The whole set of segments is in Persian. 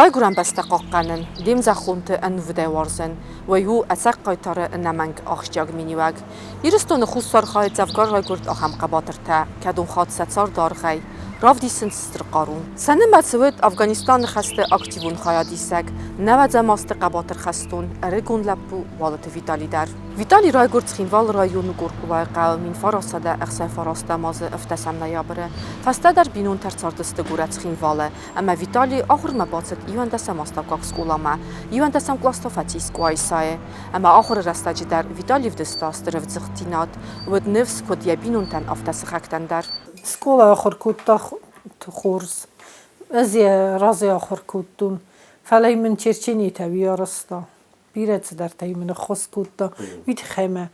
Rayguran beste qaqqanen, dem zakhunte en vdewarzen, wayu asak qaytara namang axjag miniwag. Iristone khussar khayt zavgar raygurt aham qabaterta, kadun khat satsar dargay. Ravdisen strqarun. Sene matswet Afganistan khaste aktivun khayadisag, navadza master qabater khastun, regun lapu Ualıты Vitali dar. Vitali raygurt xinval rayonu gurqulay qawmin farasada axsay farasta mazı iftasam noyabre. Fasta dar binun tertsardiste gurat xinvale, amma Vitali axır mabatset ivandasam astakak skolama, ivandasam klastofatis quaisae, amma axır rastaji dar Vitali vdestas drevdzixtinat, wed nevs kod yabinun tan aftasxaktan dar. سکولا آخر کودتا خورز از رازی آخر کودتون فلای من چرچینی تبیه رستا بیرد در تایی من خواست کودتا وید خیمه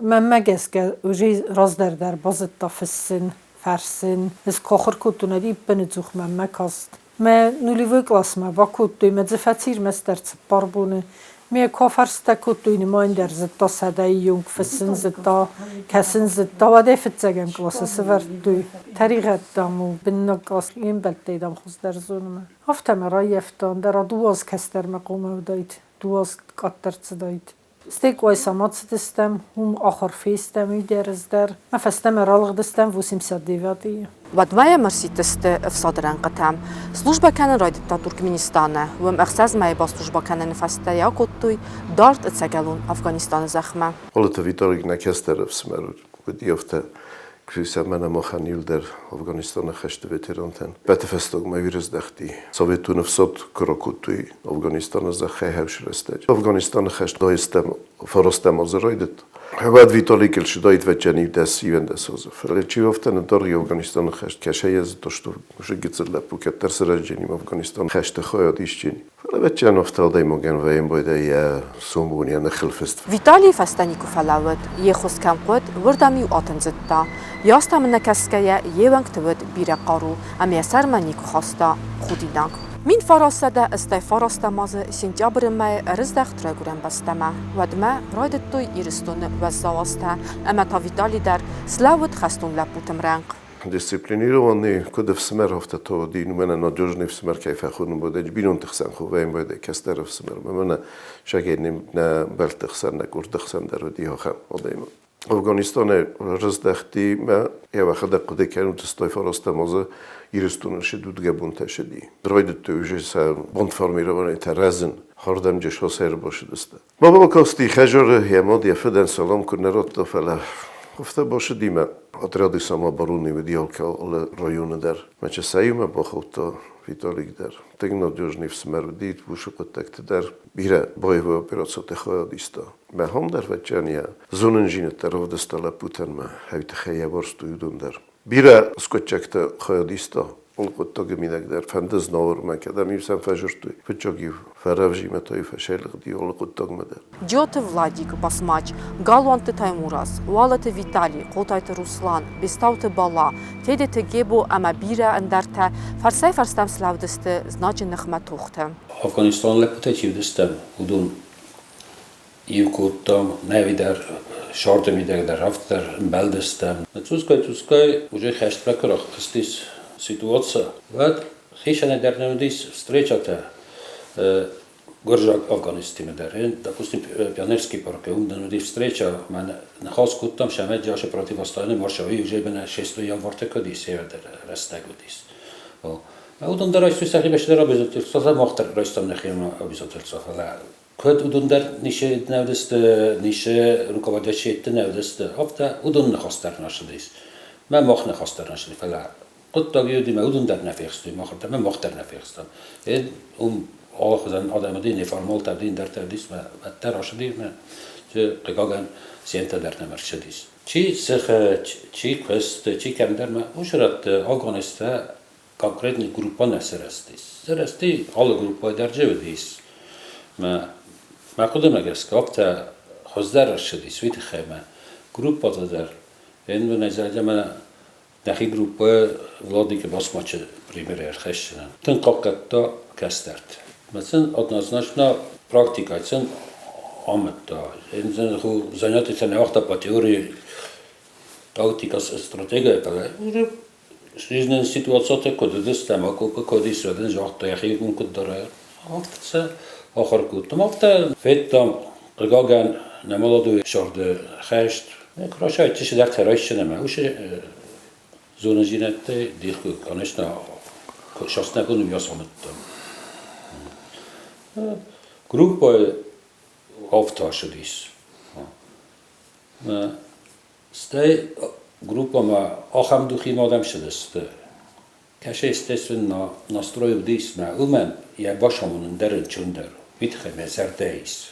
من مگس که وجه راز در بازد تا فسن فرسن از که آخر کودتون ادیب بندزوخ من مکاست من نولیوی کلاس ما با کودتوی مدزفتیر مستر چپار بونه می کافرسته کودتوی ما این در زدتا صدای یونگ فسن زدتا کسن زدتا و دفت زگم کلاس سوردوی طریقت دام و بنا کلاس این بلده دام خوز در زونم هفتم رای افتان در دواز کس در مقومه داید دواز قطرت داید استيك ويسامات ستستم هم آخر فيستم يدرس در ما فستم رالغ دستم وسيم سديفاتي ودمايا مرسيتست افصادران قتام служба كان رايدتا تركمانستان وم اخساز ماي با служба كان نفستا ياكوتوي دارت اتسجلون افغانستان زخمه Ualыты Vitalig nakester всмеру وديفتا كريسا منا مخانيل در افغانستان خشت وترانتن بتفستوگ ما ويرز دختي سوفيتون فسات كراكوتوي افغانستان زخه هوش رستج افغانستان خشت دايستم فرستم از رايدت بعد Vitalig الش دايت وجني دس يوندس از فلچي وفتن دار افغانستان خشت كشي از دشتو جيتسل لپوك ترسر جني افغانستان خشت خياديشچين فلچن افتال داي موگن وين بوده يا سومبونيا نخلفست Vitali fastanikov alawet يخص كم قد وردامي واتنزتا ياستا من كسكيا يوانك تود بيرقارو ام يسر منيكو خاستا خوديناك من فراسده استای فراسته مازه سنتیابر مای رزدخت رگورن بستمه ودمه رایدتوی ایرستون و زواسته اما تا Vitali در سلاوت خستون لپوتم رنگ Дисциплинированный, куда в смер то дин у меня надежный в смер кайфа ходим bude бинун тхсан ховаем bude кастер в смер меня шагеним на бертхсан на курдхсан در ودی ها одем Афганистане раздахти ма я вахада куда кану тстой фараста маза ирстун шедуд габун ташди дройдет уже са бонд формированный таразин хардам же шосер бошдست баба кости хажор я мод я феден салам кунарот то фала گفته باشه دیمه اترادی سما بارونی و دیالکا ال رایون در مچه سعیم با خودتا Vitalig در تکنولوژی فسمر دید وشو قطعت در بیره باید و اپراتسات خواهدیستا به هم در وجهانیا زوننجین تراف دستالا پوتن ما هیت خیلی بارستویدون در بیره اسکوچکت خواهدیستا اون قطعه میدک در فندز نور من کدام میرسم فجرتوی فجاگی فرافجی متای فشل دی اون قطعه مدر جوت ولادیک باسماچ گالوانت تایموراس Ualыты Vitali قطعت روسلان بیستاوت بالا تیدت گیبو اما بیره اندرته فرسای فرستم سلاودست زناج نخمتوخته Afganistan leputeci vdestem udun ivkutam nevider шартемидер der hafter beldestem Цускай уже хэштбэкерах хстис ситуация вот хишане дерневдис встречата горжак Афганистане дерен допустим пионерский парк умденвдис встреча мен нахас куттам шамет жаше противостояние Варшаве уже бена 6 январта кади север растагудис удун дарайсу сахибешлер обязательства мохтар райстам нахима обязательства фала Код удундар нише навдест нише руководящий навдест афта удун нахастар нашдис мен мох нахастар нашди фала قد تاگیدی من اون در نفیخستی ماخرت من مختر نفیخستم اون آخذن آدم دینی فرمال تبدیل در تردیس و بدتر آشدی من چه قیقاگن سینت در نمرشدیس چی سخ چی کست چی کم در من وشرت آگانسته конкретный группа نسرستیس سرستی آل گروپای در جودیس ما خودم نگست که آبتا خزدر شدیس ویت خیمه گروپا در این به نظر من نخی گروپای ولادی که باس ماچه پریمیر ارخشتن تن قاقتا کسترد مثلا однозначно практикайцен آمد این خو زنیاتی تنه وقتا با تئوری تاکتیکاس استراتژی پله жизненные ситуации куда стема, куда сюда жахта я хигун куда автоса آخر کودم افته فیتام رگاگن نمالادوی شرده خشت کراشای تیشه در ترایش نمی اوش زونجینت دیخ کنشنا شخص نکنم یا سامتم گروپ آفتا شدیس سته گروپ ما آخم دوخی مادم شده سته کشه استسون ناستروی بدیس ما اومن یه باشمون درن چون در میتخمه زردهیس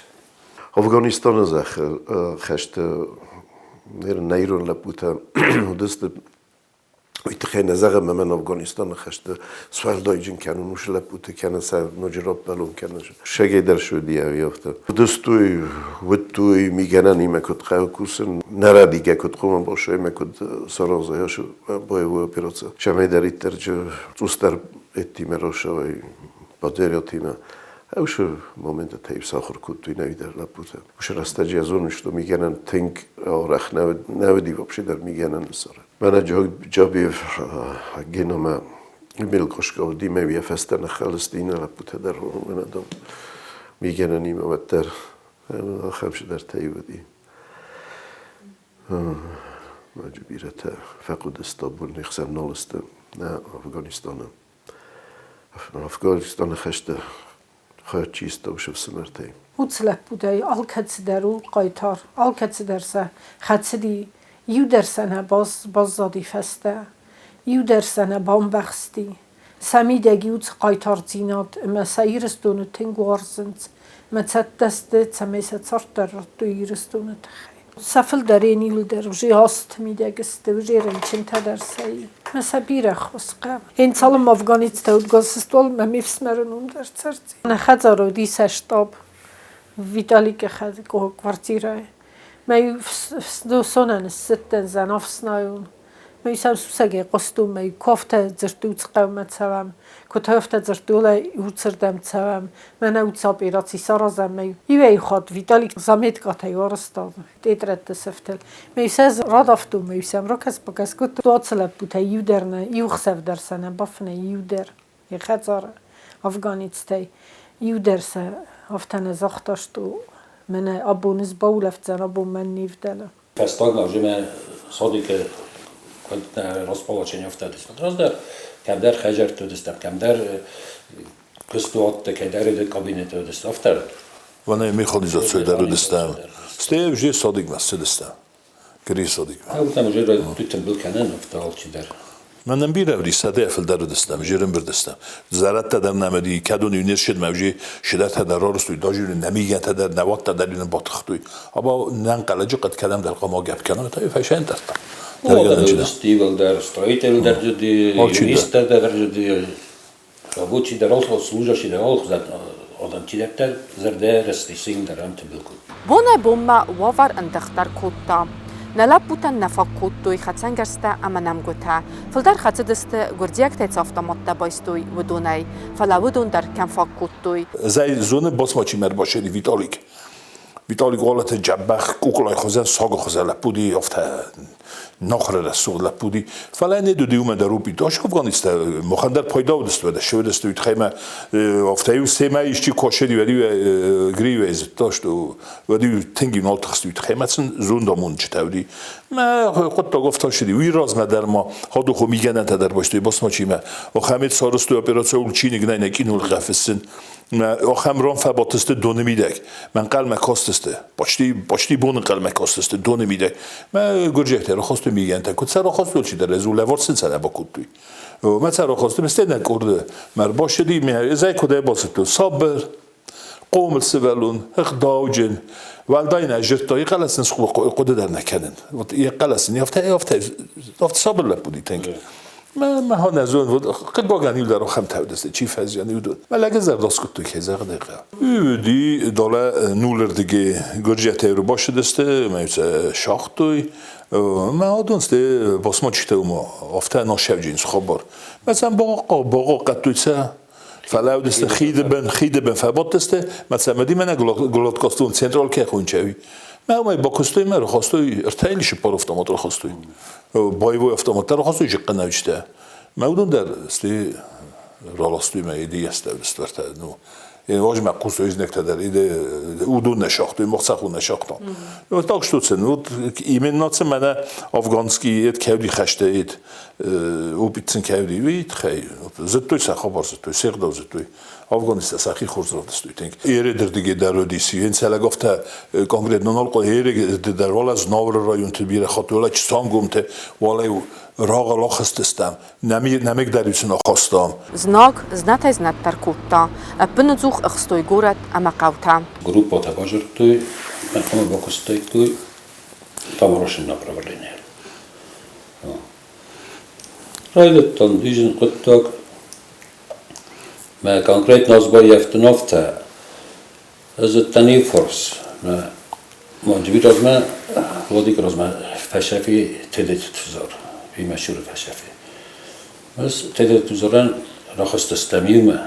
Afganistan zeg gest Nederland laputa dus de weet geen zeggen met mijn Afghanistan gest zwaardijden kennen moest laputa kennen ze nojrab balon kennen شگه در شدی یافته dus توی میگن نیمه کد قاوکوسن نردیگه کد قوم باشه میکد سرازهاش با او اپراتsia شما دارید درجه توستر اتیمه روشای بدریاتیمه اوش مومنت تایب ساخر کود توی نویدر لپوته اوش راستجی از اونش تو میگنن تنگ آرخ نودی وابشه در میگنن نساره من جابی گنام ایمیل کشکا و دیمه وی فستن خالصینه لپوته در من دام میگنن ایمه و در خمش در تایودی مجبوره تا فقط استانبول نخسر نالسته نه افغانستان خشته خواهد چیست دوشه سمرتی اوتسلک بودای آل کسی درو قایتار آل کسی درسه خدسدی یو درسنه باز زادی فسته یو درسنه بام بخستی سمیدگی اوت قایتار زیناد اما سایرستونه تنگو ارزند اما تد دسته تمیسه تارت در تو ایرستونه تخی سفل درینی ول در وجی هاست میدگست وجی رنچن تدرسی مثلا بیره خسقه این سالم افغانیستا و گازستول ممیفس مرنون در سرتی نه خزارو دی سشتاب ویتالی که خد کوارتیره می دو سونن ستن زنافس نایون می سام سوسگه قستوم می کافته زرتوت قومت سوام کتافته زرتوله یوتسردم سوام من اوتساب ایراتی سارازم می یوی خود ویتالی زمید کاتی وارستاد دیدرت سفتل می ساز رادافتو می سام رکس بکس کت دوتسلب بوده یودرنه یوخسف درسنه بافنه یودر یخزار افغانیستی یودرسه افتن زختاشتو من ابونز باولفت زن ابو من نیفدله فستان ناجمه صادق كنت راسبالاتشين افتاد راز در کم در خجر تو دستم کم در قسطوات کدر در کابینت دست افتاد وانا میخوادیزاسیون در دستم استیو جی صادق مست دستم کری صادق اوتم جی رو تو تنبل کنن افتاد چی در من نمیره ولی ساده افل در دستم جیرم بردستم زرت تدر نمدی کدون یونیس شد موجی شدت تدر راستوی داجور نمیگه تدر نوات تدر این باطختوی اما ننقلجی قد کدم در قما گپ کنم تا فشین دارم Стивал дар строител дар жуди юрист дар жуди рабочий дар ол служащий дар ол адамчилектер зарде растисин дар ам тибилку بونه بومه وافر اندختر کوتا نلاب بوتن نفاق کوتوی خدسنگرسته اما نمگوته فلدر خدسدسته گردیک تیز افتاماته بایستوی ودونی فلاودون در کم فاق کوتوی زای زونه باسماچی مر باشه دی ویتالیک غلط جبخ کوکلای خوزن ساگ خوزن لپودی افته نخره رسول لپودی فلا ندودی اومد در روبی داشت افغانیسته مخندر پایدا ودست بده شو دست وید خیمه افته یو سه مایش چی کوشیدی ولی گریو از داشت ولی تنگی نال تخستوید خیمه سن زون دامون چتاودی ما خود تا گفت شدی وی راز مدر ما هادو خو میگن تا در باشتی باس ما چی ما و خمید سارستو اپراسیون چینی گنای نکینول قفسن آخم رام فباتسته دونه میدک من قلم کاستسته باشتی بون قلم کاستسته دونه میدک من گرجهته رو خواستم میگن تا کد سر خواستم چی در ازول لورسن سر با کدوی من سر خواستم است نکرده مر باشدی می زای کده باستو صبر قوم السبلون اقداوجن والداین اجرتا یقلسن قد در نکنن یقلسن یافته صبر لپودی تنگ ما ها نزون بود قد باگانی در خم تودسته چی فزیانی بود ملگه زرداس کتوی که زغ دقیقه دی داله نولر دیگه گرجیته رو باشه دسته میشه شاختوی ما آدونسته باس ما چیته ما افته ناشب جینس خبر مثلا باقا قطویسه فلاو دسته خیده بن فبات دسته مثلا مدی من گلات کاستون سنترال که خونچوی ما با کاستوی من رو خواستوی ارتایلیش پار افتامات رو خواستوی بایوی افتامات رو خواستوی جقه نوشته مودون در استی رالاستوی ما ایدی است دستورت نو این واج مقصود ایز نکته در ایده اودون نشاختوی مخصخون نشاختم و تاکش توتسن و ایمن ناتسن منه افغانسکی ایت کودی خشته ایت او بیتسن کودی ویت خی زدتوی سخابار زدتوی سیغدا زدتوی افغانستان سخی خورد دستوی تنگ ایره در دیگه در ودیسی این سال گفته کنکرت نانال کو ایره در وال از ناور رایون تبیره خاطر چه سانگم ته والای راغ لاخست استم نمیک دریسن خواستم Знак знатay знаттар кутта аппын зух ахстой город амакаута Группа табажыртуй, мы бокустойкуй, там хорошим направлением. Райлеттан дижин куттак, мы конкретно сбоевтуновта, это не форс, мы разма, владик разма, фашафи тедет тузор. مشهور فشافی. بس تعداد توزارن راخست استمیومه.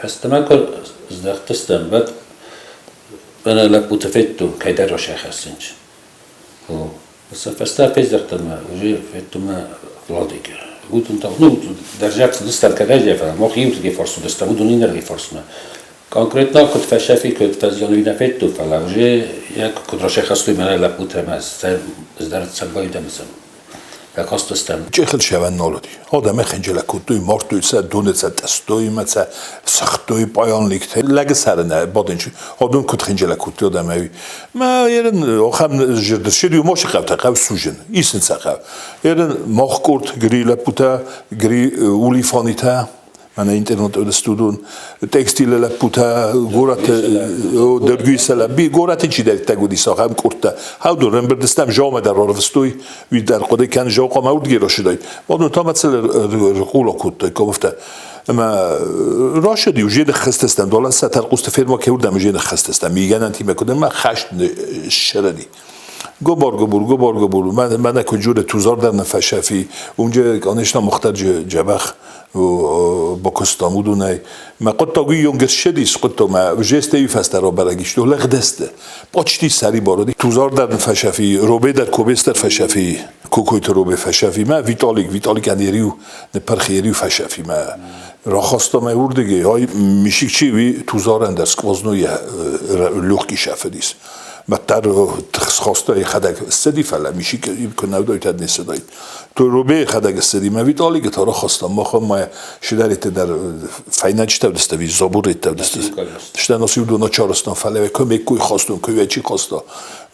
فستما کل زدخت استم بعد بنا لبوت فتو کیدر راشه خستنج. بس فستا پیش زدختم وجی فتو ما لادیگر. بودن تا نو درجات دستال کداجی فهم. ما خیلی تیگه فرصت دستم بودن این درگی فرصت ما. کنکرتنا کد فشافی کد فزیانوی نفتو فلا وجی یک کد راشه خستوی من لبوت ما زدرت سبایی دمسم. چه خیلی شون نالودی. آدم خنجر کودوی مارتوی سر دونه سر دستوی مثل سختوی پایان لیکته لگ سر نه بادنچ. آدم کود خنجر کودی آدمی. ما یرن آخام جردشیدی و ماش قبض قبض سوژن. ایسن سقف. یرن ماخ کرد گری لپوتا گری اولیفانیتا. من اینترنت استودون تکستیل لپوتا گورات درگوی سلبی گورات چی در تگودی ساخم کرده ها دورم بردستم جام در راوستوی وی در قده کن جا قام اود گیرا شدی بعد تا مثل رقولا کرده گفته اما راشدی و جید خستستم دولت ستر قست فرما که وردم جید خستستم میگن انتی میکنم من خشت شردی گبار من کجور توزار در نفشافی اونجا آنشنا مختار جبخ و باکستان بودونه ما قد تاگوی یونگس شدیس قد تا ما جسته فستر را برگیشت و لغ دسته پاچتی سری بارادی توزار در نفشافی روبه در کوبست در فشافی کوکویت روبه فشافی ما ویتالیک اندیریو نپرخیریو فشافی ما را خواستم اوردگی های میشیک چی وی توزار اندر سکوازنوی لوخکی شفدیس متر خواستای خدک استدی فعلا میشی که نودای تد نیست داید تو روبه خدک استدی من ویتالی که تارا خواستم ما خواهم ما شدریت در فینانچ تودسته وی زابوریت تودسته شده ناسی دو ناچارستان فعلا و کمی کوی خواستم کوی چی خواستا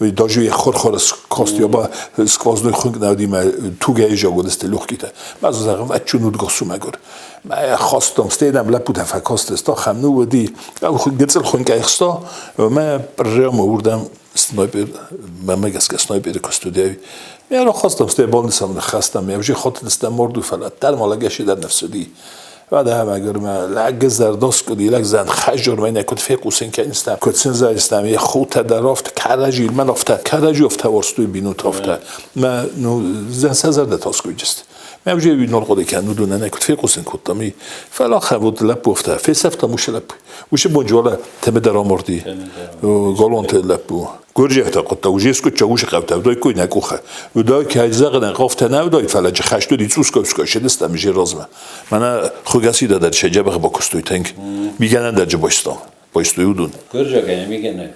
و داجوی خور خواست یا با سکوازنوی خونگ نودیم تو گه جا گودسته لوخ کیته بعض از اقام اچون نود گسو مگر ما خواستم استیدم لپود فکاست استا خمنو ودی گتسل خونگ ایخستا و ما برام آوردم سنایپر من میگم که سنایپر کستودیوی میارم خواستم سته بال نیستم خواستم میامجی خاطر دستم مردو فلات در مالگشی در نفسدی و ده هم اگر من لگ زرداست کدی لگ زن خجور من نکود فیق وسین که نیستم کد سن زایستم یه خود درافت کارجیل من افته کارجی افته ورستوی بینوت افته من نو زن سازرده تاسکوی جست میامجی بینال خودی که نودونه نکود فیق وسین کدامی فلا خود لب افته فیسفته موش لب موش بونجواله تم درآمردی گالانت لبو گرجه تا قطع وجیس کد چاوش قبض دای کوی نکوخه و دای که زغن قافته نه دای فلج خشتو دیتوس کوسکاش دستم میشه رازمه من خوگسی دادر شجع بخ با کستوی تنگ میگن در جا بایستوی اودون گرجه که میگن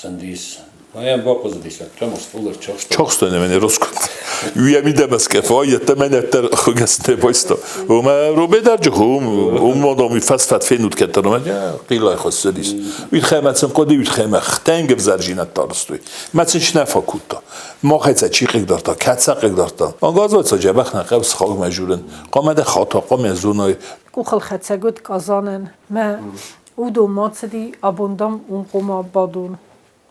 سندیس مایم با قزدیش تماس پولر چاقستو نمینه روز کن میدم از کفایت من اتر خوگسی بایستا و ما رو به در جهوم اون مادامی فت فینود که ترمه قیلای خواست دیس وید خیمتسم قدی وید خیمه تنگ بزرجینت تارستوی متنش نفا کودتا ما خیلی چیقیق دارتا کتسقیق دارتا آنگاز واسه جبخ نقبس خاک مجورن قامد خاطا قام زونای کوخل خدسگود کازانن ما اودو ماتسدی ابوندام اون قوم بادون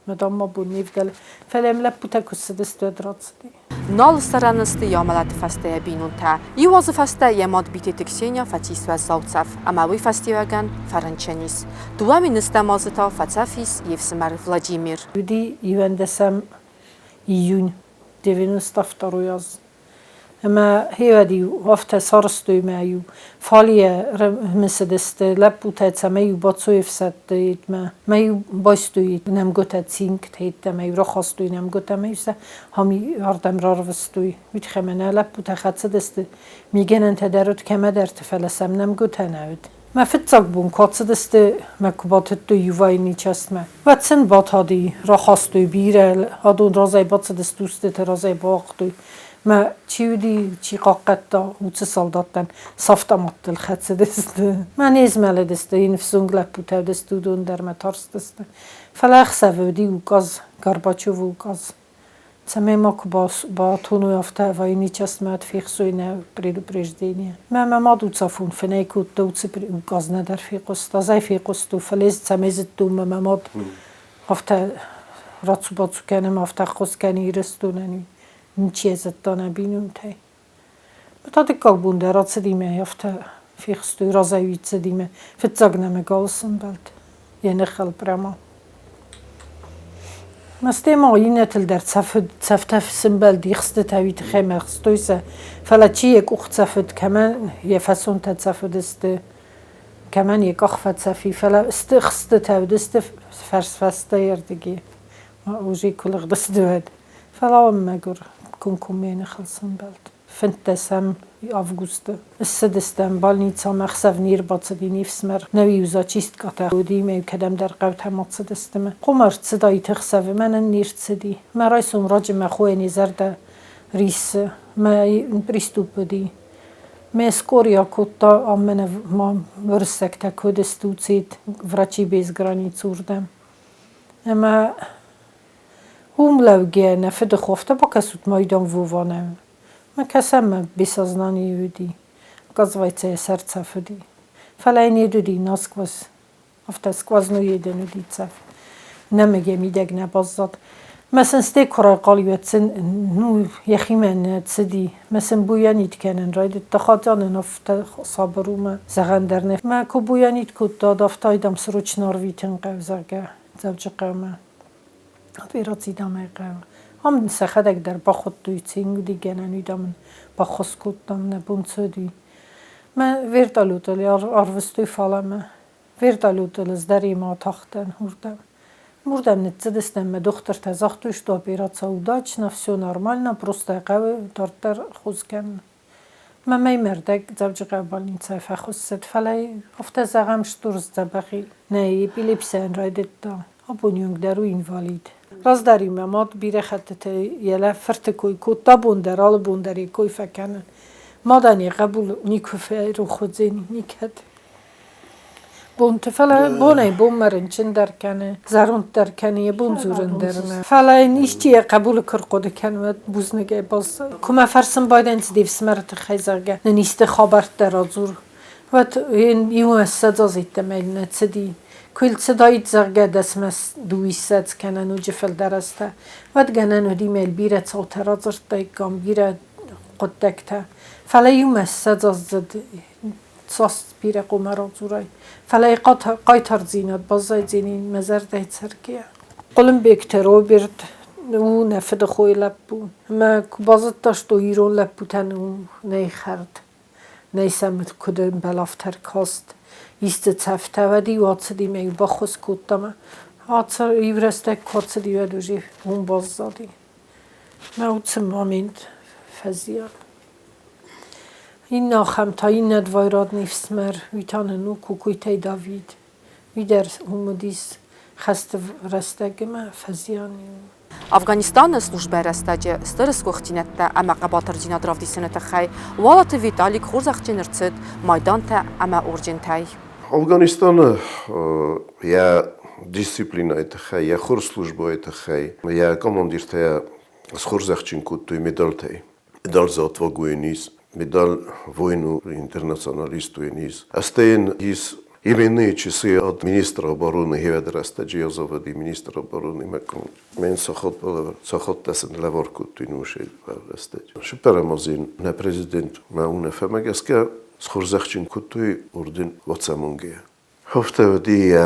مدام ما بونیف گل فلم لپوتا کسدست دراتسدی نال سرانستی یاملات فسته بینونتا یواز فسته یماد بیتی تکسینیا فتیس و زاوتسف اما وی فستی وگن فرانچنیس دومی نستمازتا فتسفیس یفسمر ولادیمیر ودی یوندسم ایون 92 یاز اما هیودی وقت سرستوی میو فالیه مسدست لپوت میو باتسوی فسد دید میو باستوی نمگوت سینک تیت میو را خواستوی نمگوت میوسه همی آردم راروستوی میتخمنه لپوت خدست میگن انت درود کمه در تفلسم نمگوت نود ما فتزاق بون کاتس دست ما کبات تو یوای نیچست ما و سن بات هادی را خواستوی بیره هادون رازای بات دست دوست رازای باقتوی ما چیودی چی قاقت دا وچه سالداتن صفت امات الخدس دست ما نیزمال دست این فسونگ لپوته دست دون در ما ترس دست فلاخ سوودی و گاز گرباچو و گاز سمه ما که با تونو یافته و اینی چست ماد فیخسوی نه پریدو پریجدینیه ما دو صفون فنه کود دو چه گاز ندر فیقست تازه فیقست و فلیز سمیزد دو ماد هفته راتسو باتسو کنم هفته خوز کنی رستو ننوی نیچه زدانه بینم تای بتا دکاک بونده رات سدیمه هفته فیخستوی رازوید سدیمه فتزاگ نمه گالسن بلد یه نخل برما مسته ما اینه تل در صفته سنبال دیخست تاوید خیمه خستویسه فلا چی یک اخت صفت کمان یه فسون تد صفت است کمان یک اخفت صفی فلا استخست تاوید است فرسفسته یردگی اوجی کلغ دست دوید فلا مگر کنکومین خلصن بلد فنتسم آفگوست السدستم بالنیتسا مخسف نیر باتصدی نیفسمر نویوزا چیست کاته خودی میو کدم در قوت هم تصدستم قمر صدای تخسف من نیر تصدی ما رایسون راجم خوی نزرد ریس ما بریستو بدی ما سکوریا کتا آمن ما ورسکتا کدستو چید وراچی بیزگرانی چوردم اما هم لوگه نفد خوفته با کسوت مایدان ووانم ما کسم بیسازنانی یودی گازوایچه سرد صفدی فلاینی دودی ناسکواز افته سکواز نویده نودی صف نمیگه میدگ نبازد مثلا ستی کرای قالیوت سن نو یخی من تصدی مثلا بویانید کنن راید تخاطان نفته صابروم زغندر نف ما کو بویانید کود داد افتایدم سروچ نارویتن قوزرگه زوج قومه بیراتی دامه قومه هم سخدک در باخود دوی چینگ دیگه نمیدم باخوس کودم نبون سودی من وردالودل آروستوی فالم وردالودل از دری ما تاختن مردم نتزدستم ما دختر تزاختوش دو بیرات سوداچ نفسو نرمال نه پروسته قوی دارتر خوز کن ما می مردک زوج قبال این صفحه خوست فلی افته زغم شتورز زبخی نه بیلیپسن رایدت دا ابونیونگ درو اینوالید راز داریم ما بیره خطت یله فرت کوی کوتا بوندر آل بوندری کوی فکنن ما دانی قبول نیکوفه رو خود زینی نیکد بونت فلا بونه بون مرنچن در کنه زرون در کنه بون زورن درنه فلا نیشتی قبول کر قد کنه بوز نگه باز کما فرسن باید دیو سمرت خیزرگه نیست خبر در آزور و این یوم سدازیت میل نتسدی کل صدایت زرگه دسمس دویست کنن و جفل درسته و دگنن و دیمیل بیره صوترا زرده کام بیره قدکته فلا یوم سداز زد ساس بیره قمرا زورای فلا قایتر زینات بازای زینین مزر دهید سرکیه قلم بیکترو برد و نفد خوی لب بون ما بازد داشت و ایرون لب بودن و نی خرد نی سمت کدن بلافتر کاست ایست تفته و دیوات دیمه با خوز کودم آتر ایورسته کات دیو دوجی اون باز زدی موت مامند فزیان این ناخم تا این ندوایراد نیفسمر ویتان نو کوکویتای داوید ویدر اومدیس خست رستگه ما فزیانی Афганистан служба растаджи старыс кухтинетта ама қабатырдина дравдисынета хай Уалыты Витали хурзахчинерцет майданта ама уржентай. Афганистан я дисциплина это хай, я хорслужба это хай, я командирта с хурзахчинкуту медальтай. Медаль за отвагу низ, медаль войну интернационалисту низ. Астейн из именные часы от министра обороны Геведрастаджи Озовади министра обороны мен сохот тасен лаворку туинуши растаджи. Шуперамозин на президент мауна фамагаска с хурзахчин кутуи орден вацамунге. Хофтавди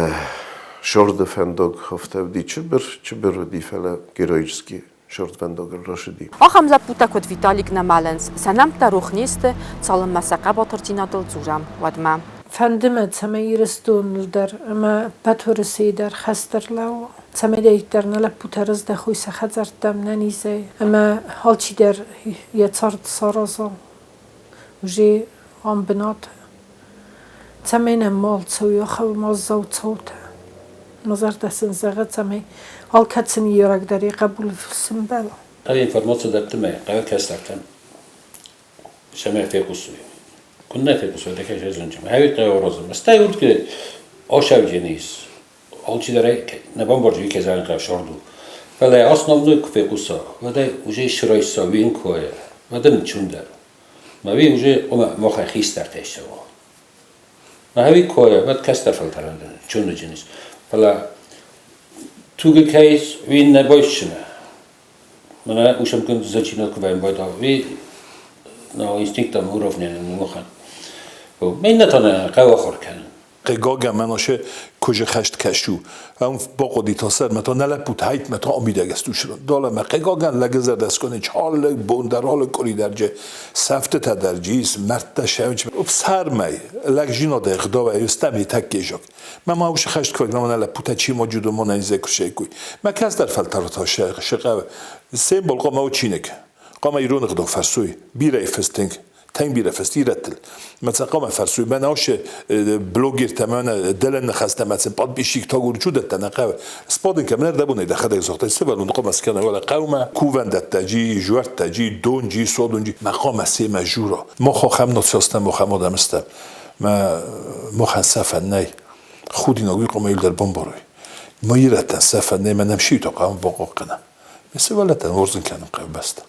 шорда фандок хофтавди чубер ди фала героически شرط ونداگل راشدی. آخام زبوتا کد ویتالیک نمالنس سنم تروخ نیست سالم مسقه با ترتینا دل زورم ودمم. فندمت سمیرستون در اما بطورسی در خستر لو سمیدی در نل پوترز دخوی سخزرتم ننیزه اما حال چی در یه صارت سارازا وجی آن بنات سمین مال سوی خو مازو صوت نظر دستن زغت سمی حال کتسنی یارک داری قبول سنبال. هذه انفورماسيون دارتم قبل كاسترتم شما في قصوي كنا في قصوي ده كذا زنجم هاي قوي رازم بس تايورد كده آشاب جنيس حال چی داره نبام برجوی که زن قبل شردو ولی основной في قصة وده وجه شرای سوین کوه وده نچون داره ما بی وجه ما خی خیس در تیشه و ما هایی کوه وده کس در فلتران داره چون جنیس ولی توگه کیس وین نبایش چنه من اوشم کن زچینات که باید باید وی نه اینستینکتم urovně نمیخوان و من نتونه قوی خور کنم قگاگم مناشه کجا خشت کشو اون با قدی تا سر متا نله پوت هایت متا آمیده گستو شدن داله ما قگاگن لگزر دست کنه چال بوندر حال کلی درجه سفت تا درجیس مرد شویچ و سر می لگ جینا ده اقدا و استمی تک گیجاک ما اوش خشت کنم ما نله پوت چی موجود ما نزدیک کوشه کوی ما کس در فلترات ها شقه سیمبل قام او چینک قام ایران اقدا فرسوی بیره فستینگ تنگ بیره فستی رتل مثلا قام فرسوی من آش بلوگر تمام دلن نخسته مثلا بعد بیشیک تا گور چود تنقه سپادن که من دبونه دخده زخته سوالون قام اسکنه ولی قوم کوون دتجی جورت تجی دونجی سودونجی مقام سی مجورا ما خواهم نتیاستم مخم آدم استم ما مخن سفن نی خودی نگوی قام ایل در بمبارای ما یرتن سفن نی من نمشی تا قام باقا کنم مثل ولتن ورزن کنم قام بسته